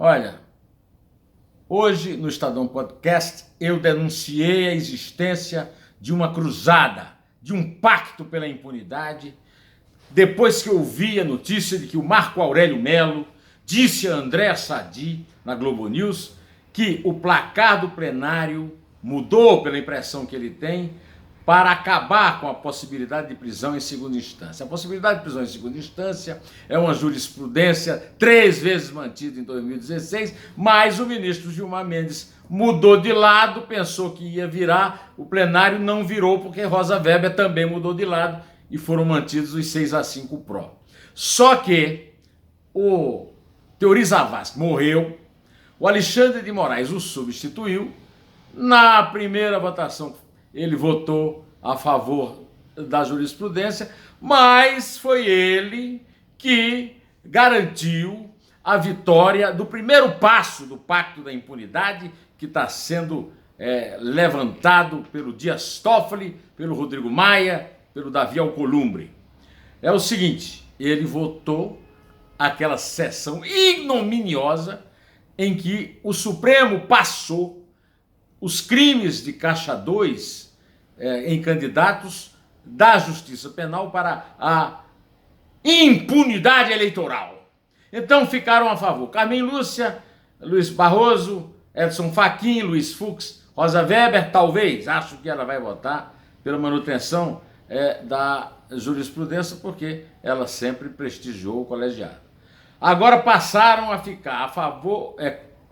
Olha, hoje no Estadão Podcast eu denunciei a existência de uma cruzada, de um pacto pela impunidade, depois que eu ouvi a notícia de que o Marco Aurélio Melo disse a André Sadi, na Globo News, que o placar do plenário mudou, pela impressão que ele tem, para acabar com a possibilidade de prisão em segunda instância. A possibilidade de prisão em segunda instância é uma jurisprudência 3 vezes mantida em 2016, mas o ministro Gilmar Mendes mudou de lado, pensou que ia virar, o plenário não virou porque Rosa Weber também mudou de lado e foram mantidos os 6-5 pró. Só que o Teori Zavascki morreu, o Alexandre de Moraes o substituiu. Na primeira votação ele votou a favor da jurisprudência, mas foi ele que garantiu a vitória do primeiro passo do Pacto da Impunidade, que está sendo levantado pelo Dias Toffoli, pelo Rodrigo Maia, pelo Davi Alcolumbre. É o seguinte, ele votou aquela sessão ignominiosa em que o Supremo passou os crimes de Caixa 2 em candidatos da Justiça Penal para a impunidade eleitoral. Então ficaram a favor Carmen Lúcia, Luiz Barroso, Edson Fachin, Luiz Fux, Rosa Weber, talvez, acho que ela vai votar pela manutenção da jurisprudência, porque ela sempre prestigiou o colegiado. Agora passaram a ficar a favor,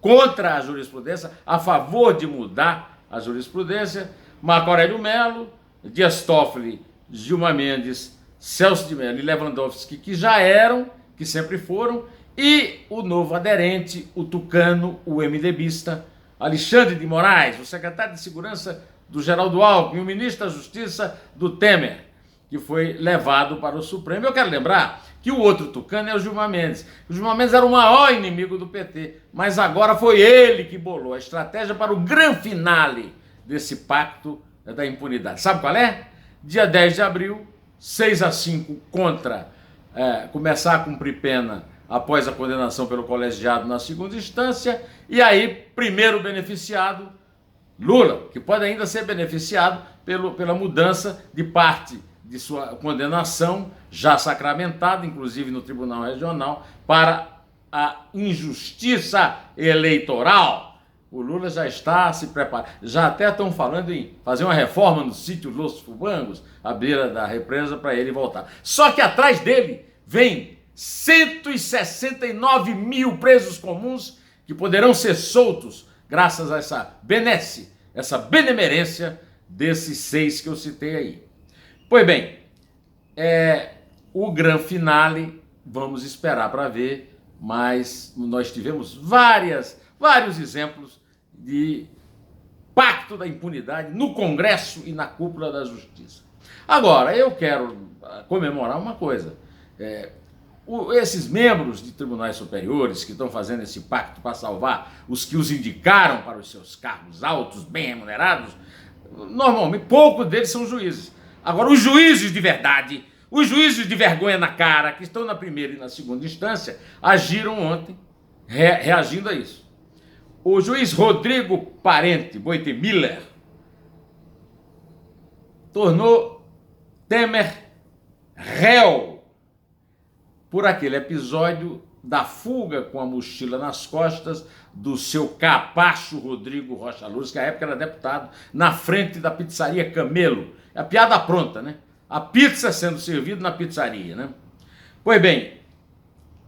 contra a jurisprudência, a favor de mudar a jurisprudência, Marco Aurélio Melo, Dias Toffoli, Gilmar Mendes, Celso de Mello e Lewandowski, que já eram, que sempre foram, e o novo aderente, o tucano, o MDBista, Alexandre de Moraes, o secretário de Segurança do Geraldo Alckmin, o ministro da Justiça do Temer, que foi levado para o Supremo. Eu quero lembrar que o outro tucano é o Gilmar Mendes. O Gilmar Mendes era o maior inimigo do PT, mas agora foi ele que bolou a estratégia para o grande finale desse pacto da impunidade. Sabe qual é? Dia 10 de abril, 6-5 contra começar a cumprir pena após a condenação pelo colegiado na segunda instância, e aí, primeiro beneficiado, Lula, que pode ainda ser beneficiado pela mudança de parte de sua condenação, já sacramentada, inclusive no Tribunal Regional, para a injustiça eleitoral. O Lula já está se preparando, já até estão falando em fazer uma reforma no sítio Los Fubangos, à beira da represa, para ele voltar. Só que atrás dele vem 169 mil presos comuns que poderão ser soltos graças a essa benesse, essa benemerência desses 6 que eu citei aí. Pois bem, o grande finale, vamos esperar para ver, mas nós tivemos vários exemplos de pacto da impunidade no Congresso e na cúpula da Justiça. Agora, eu quero comemorar uma coisa. Esses membros de tribunais superiores que estão fazendo esse pacto para salvar os que os indicaram para os seus cargos altos, bem remunerados, normalmente, poucos deles são juízes. Agora, os juízes de verdade, os juízes de vergonha na cara, que estão na primeira e na segunda instância, agiram ontem reagindo a isso. O juiz Rodrigo Parente Boitemiller tornou Temer réu por aquele episódio da fuga com a mochila nas costas do seu capacho Rodrigo Rocha Loures, que à época era deputado, na frente da pizzaria Camelo. É a piada pronta, né? A pizza sendo servida na pizzaria, né? Pois bem,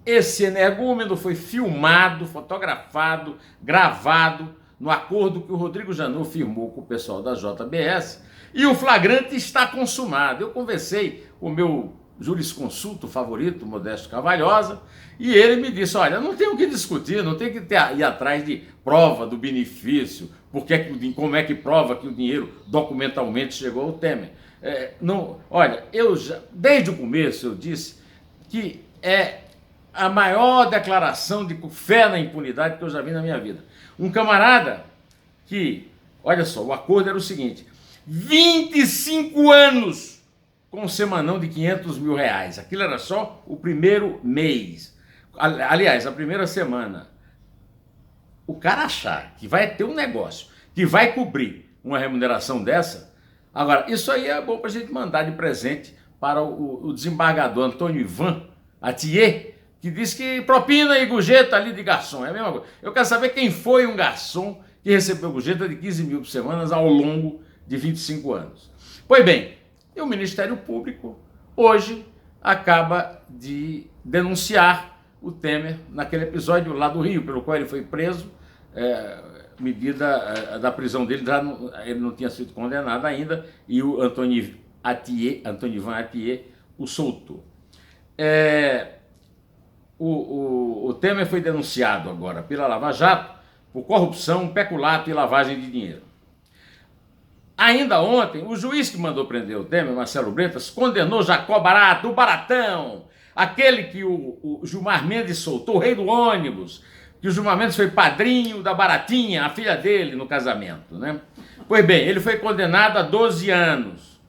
esse energúmeno foi filmado, fotografado, gravado no acordo que o Rodrigo Janot firmou com o pessoal da JBS, e o flagrante está consumado. Eu conversei com o meu jurisconsulto favorito, Modesto Cavalhosa, e ele me disse, olha, não tem o que discutir, não tem que ir atrás de prova do benefício, como é que prova que o dinheiro documentalmente chegou ao Temer. Olha, desde o começo eu disse que é a maior declaração de fé na impunidade que eu já vi na minha vida. Um camarada que, olha só, o acordo era o seguinte, 25 anos com um semanão de 500 mil reais. Aquilo era só o primeiro mês. Aliás, a primeira semana. o cara achar que vai ter um negócio que vai cobrir uma remuneração dessa, agora, isso aí é bom para a gente mandar de presente para o desembargador Antônio Ivan Atier, que diz que propina e gorjeta ali de garçom, é a mesma coisa. Eu quero saber quem foi um garçom que recebeu gorjeta de 15 mil por semana ao longo de 25 anos. Pois bem, e o Ministério Público hoje acaba de denunciar o Temer naquele episódio lá do Rio, pelo qual ele foi preso, medida da prisão dele, ele não tinha sido condenado ainda, e o Antônio Ivan Atier o soltou. O Temer foi denunciado agora pela Lava Jato por corrupção, peculato e lavagem de dinheiro. Ainda ontem, o juiz que mandou prender o Temer, Marcelo Bretas, condenou Jacó Barato, o Baratão, aquele que o Gilmar Mendes soltou, o rei do ônibus, que o Gilmar Mendes foi padrinho da Baratinha, a filha dele, no casamento, né? Pois bem, ele foi condenado a 12 anos.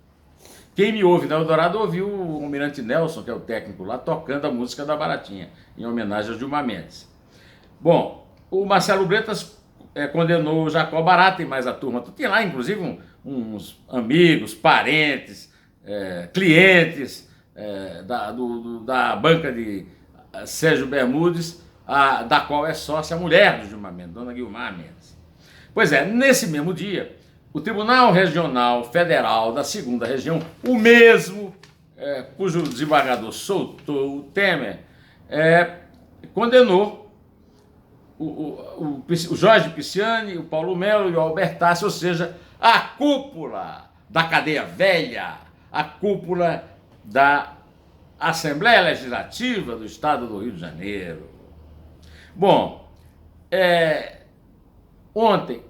Quem me ouve na Eldorado ouviu o Almirante Nelson, que é o técnico lá, tocando a música da Baratinha, em homenagem ao Gilmar Mendes. Bom, o Marcelo Bretas condenou o Jacó Barato e mais a turma. Tinha lá, inclusive, uns amigos, parentes, clientes da banca de Sérgio Bermudes, da qual é sócia a mulher do Gilmar Mendes, dona Guilmar Mendes. Pois é, nesse mesmo dia, o Tribunal Regional Federal da 2ª Região, o mesmo cujo desembargador soltou o Temer, condenou o Jorge Pisciani, o Paulo Melo e o Albertassi, ou seja, a cúpula da cadeia velha, a cúpula da Assembleia Legislativa do Estado do Rio de Janeiro. Bom, ontem,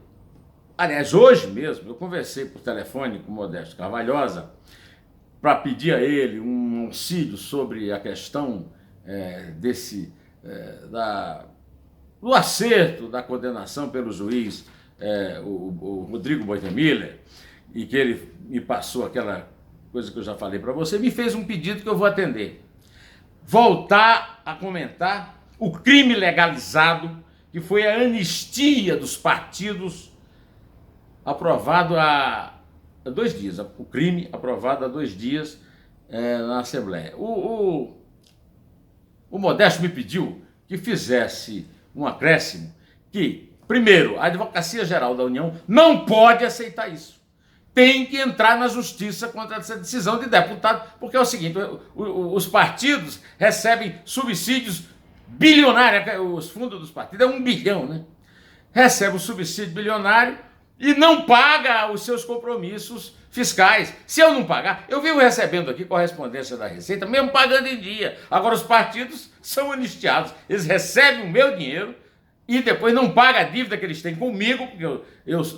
aliás, hoje mesmo, eu conversei por telefone com o Modesto Carvalhosa para pedir a ele um auxílio sobre a questão do acerto da condenação pelo juiz o Rodrigo Boitemiller, e que ele me passou aquela coisa que eu já falei para você, me fez um pedido que eu vou atender. Voltar a comentar o crime legalizado, que foi a anistia dos partidos aprovado há 2 dias, o crime aprovado há 2 dias na Assembleia. O Modesto me pediu que fizesse um acréscimo que, primeiro, a Advocacia Geral da União não pode aceitar isso. Tem que entrar na justiça contra essa decisão de deputado, porque é o seguinte, os partidos recebem subsídios bilionários, os fundos dos partidos é 1 bilhão, né? Recebe o subsídio bilionário e não paga os seus compromissos fiscais. Se eu não pagar, eu vivo recebendo aqui correspondência da Receita, mesmo pagando em dia. Agora os partidos são anistiados, eles recebem o meu dinheiro e depois não pagam a dívida que eles têm comigo, porque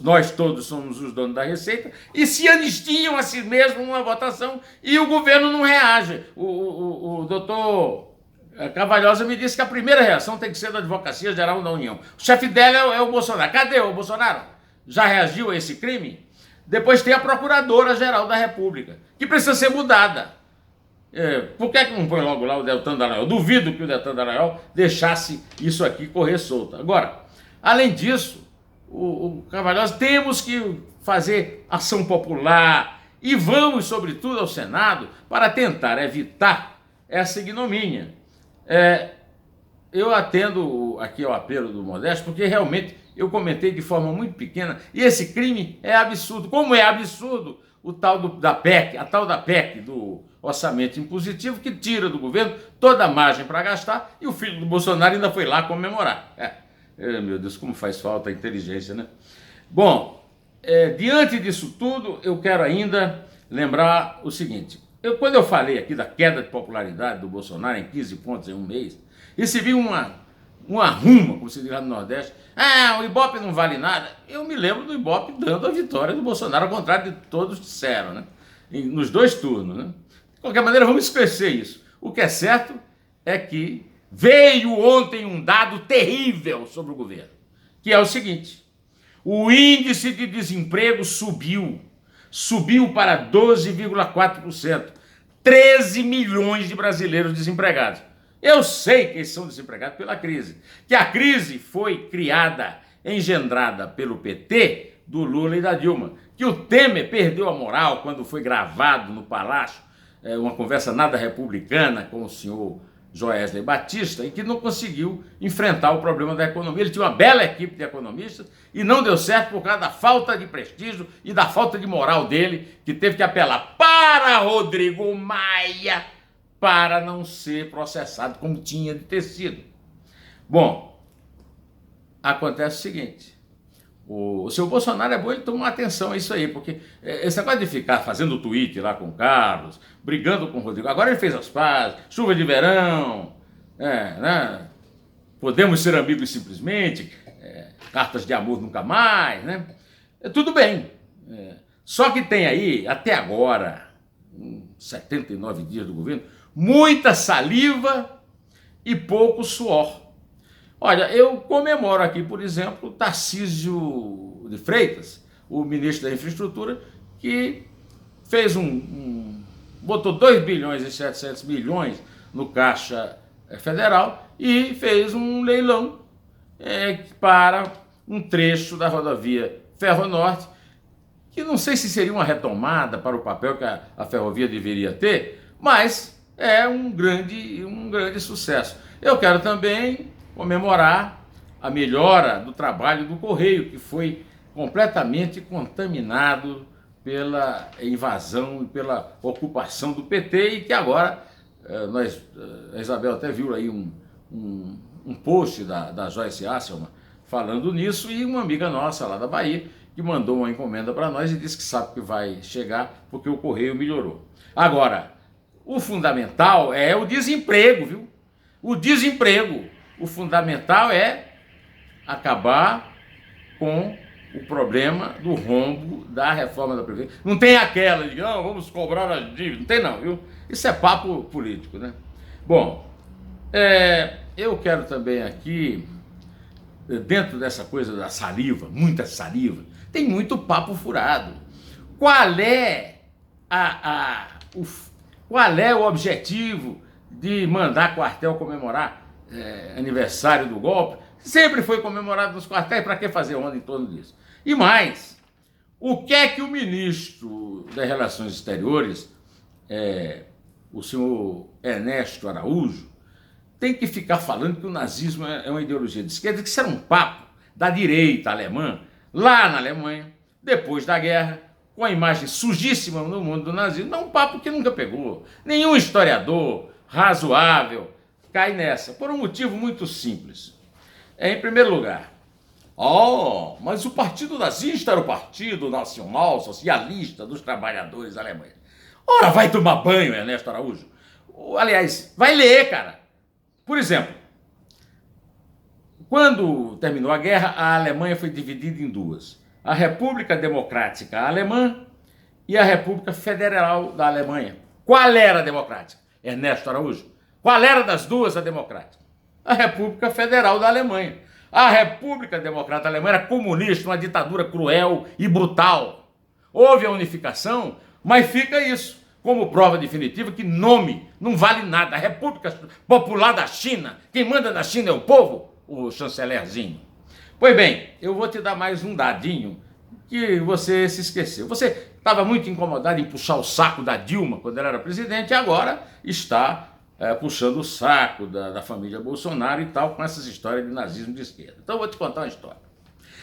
nós todos somos os donos da Receita, e se anistiam a si mesmos numa votação e o governo não reage. O doutor Carvalhosa me disse que a primeira reação tem que ser da Advocacia Geral da União. O chefe dela é o Bolsonaro. Cadê o Bolsonaro? Já reagiu a esse crime? Depois tem a Procuradora-Geral da República, que precisa ser mudada. Por que não põe logo lá o Deltan Dallagnol? Eu duvido que o Deltan Dallagnol deixasse isso aqui correr solto. Agora, além disso, o Carvalhosa, temos que fazer ação popular e vamos, sobretudo, ao Senado para tentar evitar essa ignomínia. Eu atendo aqui ao apelo do Modesto, porque realmente eu comentei de forma muito pequena, e esse crime é absurdo. Como é absurdo a tal da PEC do orçamento impositivo, que tira do governo toda a margem para gastar, e o filho do Bolsonaro ainda foi lá comemorar. Meu Deus, como faz falta a inteligência, né? Bom, diante disso tudo, eu quero ainda lembrar o seguinte. Quando eu falei aqui da queda de popularidade do Bolsonaro em 15 pontos em 1 mês, recebi uma ruma, como se diz lá no Nordeste. O Ibope não vale nada. Eu me lembro do Ibope dando a vitória do Bolsonaro, ao contrário de todos disseram, né? Nos 2 turnos, né? De qualquer maneira, vamos esquecer isso. O que é certo é que veio ontem um dado terrível sobre o governo, que é o seguinte: o índice de desemprego subiu para 12,4%. 13 milhões de brasileiros desempregados. Eu sei que eles são desempregados pela crise, que a crise foi criada, engendrada pelo PT, do Lula e da Dilma, que o Temer perdeu a moral quando foi gravado no Palácio, uma conversa nada republicana com o senhor Joesley Batista, e que não conseguiu enfrentar o problema da economia. Ele tinha uma bela equipe de economistas e não deu certo por causa da falta de prestígio e da falta de moral dele, que teve que apelar para Rodrigo Maia para não ser processado como tinha de ter sido. Bom, acontece o seguinte: o seu Bolsonaro é bom ele tomar atenção a isso aí, porque esse negócio de ficar fazendo tweet lá com o Carlos, brigando com o Rodrigo, agora ele fez as pazes, chuva de verão, né? Podemos ser amigos simplesmente, cartas de amor nunca mais, né? Tudo bem. Só que tem aí, até agora, 79 dias do governo, muita saliva e pouco suor. Olha, eu comemoro aqui, por exemplo, Tarcísio de Freitas, o ministro da Infraestrutura, que fez botou 2 bilhões e 700 milhões no Caixa Federal e fez um leilão para um trecho da rodovia Ferro-Norte, que não sei se seria uma retomada para o papel que a ferrovia deveria ter, mas é um grande sucesso. Eu quero também comemorar a melhora do trabalho do Correio, que foi completamente contaminado pela invasão e pela ocupação do PT, e que agora, a Isabel até viu aí um post da Joyce Hasselmann falando nisso, e uma amiga nossa lá da Bahia, que mandou uma encomenda para nós e disse que sabe que vai chegar porque o Correio melhorou. Agora, o fundamental é o desemprego, viu? O desemprego. O fundamental é acabar com o problema do rombo da reforma da Previdência. Não tem aquela de, não, vamos cobrar a dívida. Não tem não, viu? Isso é papo político, né? Bom, eu quero também aqui, dentro dessa coisa da saliva, muita saliva, tem muito papo furado. Qual é o objetivo de mandar quartel comemorar aniversário do golpe? Sempre foi comemorado nos quartéis, para que fazer onda em torno disso? E mais, o que é que o ministro das Relações Exteriores, o senhor Ernesto Araújo, tem que ficar falando que o nazismo é uma ideologia de esquerda, que isso era um papo da direita alemã, lá na Alemanha, depois da guerra, com a imagem sujíssima no mundo do nazismo? Não, um papo que nunca pegou. Nenhum historiador razoável cai nessa, por um motivo muito simples. Em primeiro lugar, mas o Partido Nazista era o Partido Nacional Socialista dos Trabalhadores Alemães. Ora, vai tomar banho, Ernesto Araújo. Aliás, vai ler, cara. Por exemplo, quando terminou a guerra, a Alemanha foi dividida em duas: a República Democrática Alemã e a República Federal da Alemanha. Qual era a democrática, Ernesto Araújo? Qual era das duas a democrática? A República Federal da Alemanha. A República Democrática Alemã era comunista, uma ditadura cruel e brutal. Houve a unificação, mas fica isso como prova definitiva que nome não vale nada. A República Popular da China, quem manda na China é o povo, o chancelerzinho. Pois bem, eu vou te dar mais um dadinho que você se esqueceu. Você estava muito incomodado em puxar o saco da Dilma quando ela era presidente, e agora está puxando o saco da família Bolsonaro e tal, com essas histórias de nazismo de esquerda. Então eu vou te contar uma história.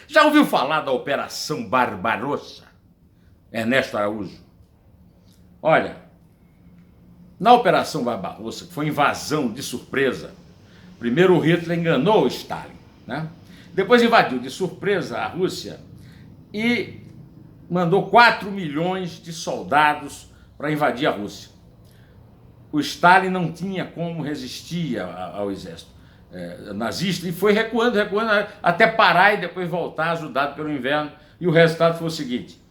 Já ouviu falar da Operação Barbarossa, Ernesto Araújo? Olha, na Operação Barbarossa, que foi invasão de surpresa, primeiro o Hitler enganou o Stalin, né? Depois invadiu de surpresa a Rússia e mandou 4 milhões de soldados para invadir a Rússia. O Stalin não tinha como resistir ao exército nazista e foi recuando até parar e depois voltar, ajudado pelo inverno. E o resultado foi o seguinte: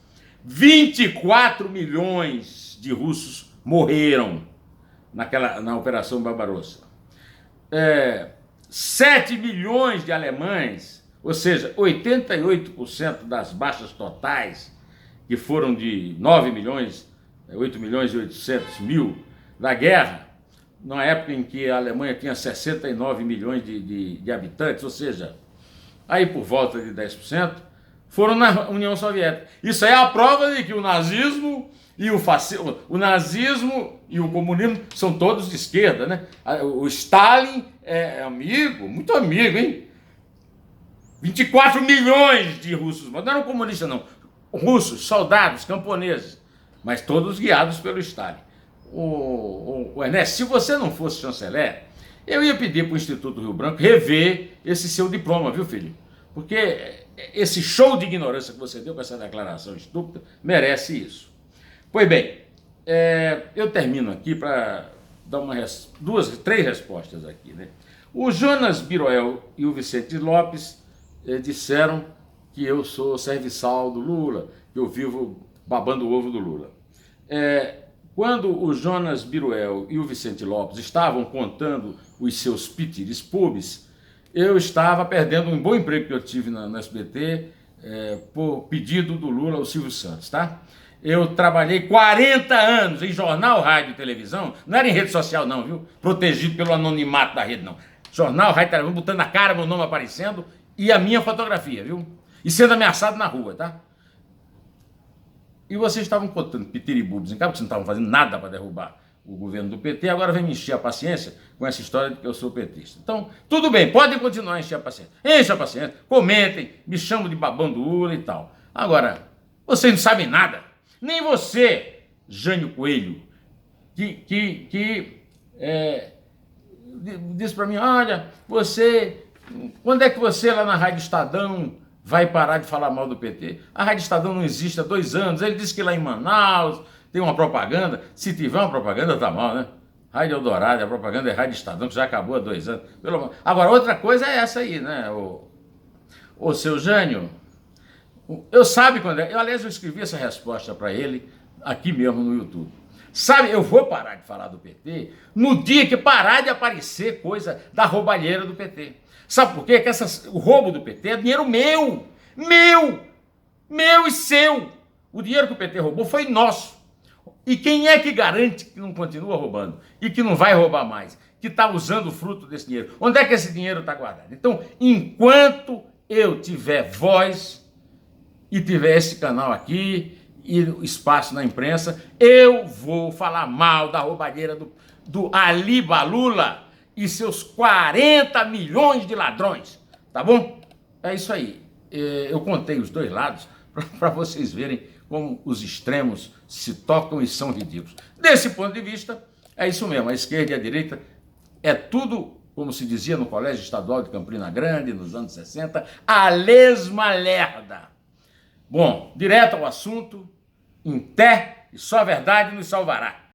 24 milhões de russos morreram na Operação Barbarossa. 7 milhões de alemães, ou seja, 88% das baixas totais, que foram de 9 milhões, 8 milhões e 800 mil da guerra, na época em que a Alemanha tinha 69 milhões de habitantes, ou seja, aí por volta de 10%, foram na União Soviética. Isso aí é a prova de que o nazismo e o nazismo e o comunismo são todos de esquerda, né? O Stalin é amigo, muito amigo, hein? 24 milhões de russos, mas não eram comunistas não, russos, soldados, camponeses, mas todos guiados pelo Stalin. Ernesto, se você não fosse chanceler, eu ia pedir para o Instituto Rio Branco rever esse seu diploma, viu, filho? Porque esse show de ignorância que você deu com essa declaração estúpida merece isso. Pois bem, eu termino aqui para dar três respostas aqui, né? O Jonas Biroel e o Vicente Lopes disseram que eu sou serviçal do Lula, que eu vivo babando o ovo do Lula. Quando o Jonas Biroel e o Vicente Lopes estavam contando os seus pitiris pubs, eu estava perdendo um bom emprego que eu tive na SBT por pedido do Lula ao Silvio Santos, tá? Eu trabalhei 40 anos em jornal, rádio e televisão, não era em rede social não, viu? Protegido pelo anonimato da rede não. Jornal, rádio e televisão, botando a cara, meu nome aparecendo e a minha fotografia, viu? E sendo ameaçado na rua, tá? E vocês estavam contando pitiribubos em casa, porque vocês não estavam fazendo nada para derrubar o governo do PT, agora vem me encher a paciência com essa história de que eu sou petista. Então, tudo bem, podem continuar a encher a paciência. Enche a paciência, comentem, me chamam de babão do Lula e tal. Agora, vocês não sabem nada. Nem você, Jânio Coelho, que disse para mim, olha, quando é que você lá na Rádio Estadão vai parar de falar mal do PT? A Rádio Estadão não existe há 2 anos. Ele disse que lá em Manaus tem uma propaganda. Se tiver uma propaganda, tá mal, né? Rádio Eldorado, a propaganda é Rádio Estadão, que já acabou há 2 anos. Agora, outra coisa é essa aí, né? O seu Jânio, eu sabe quando é. Aliás, eu escrevi essa resposta para ele aqui mesmo no YouTube. Sabe, eu vou parar de falar do PT no dia que parar de aparecer coisa da roubalheira do PT. Sabe por quê? Que o roubo do PT é dinheiro meu e seu. O dinheiro que o PT roubou foi nosso. E quem é que garante que não continua roubando e que não vai roubar mais? Que está usando o fruto desse dinheiro? Onde é que esse dinheiro está guardado? Então, enquanto eu tiver voz e tiver esse canal aqui e espaço na imprensa, eu vou falar mal da roubalheira do Ali Balula e seus 40 milhões de ladrões, tá bom? É isso aí. Eu contei os dois lados para vocês verem como os extremos se tocam e são ridículos. Desse ponto de vista, é isso mesmo, a esquerda e a direita é tudo, como se dizia no Colégio Estadual de Campina Grande, nos anos 60, a lesma lerda. Bom, direto ao assunto, em té, e só a verdade nos salvará.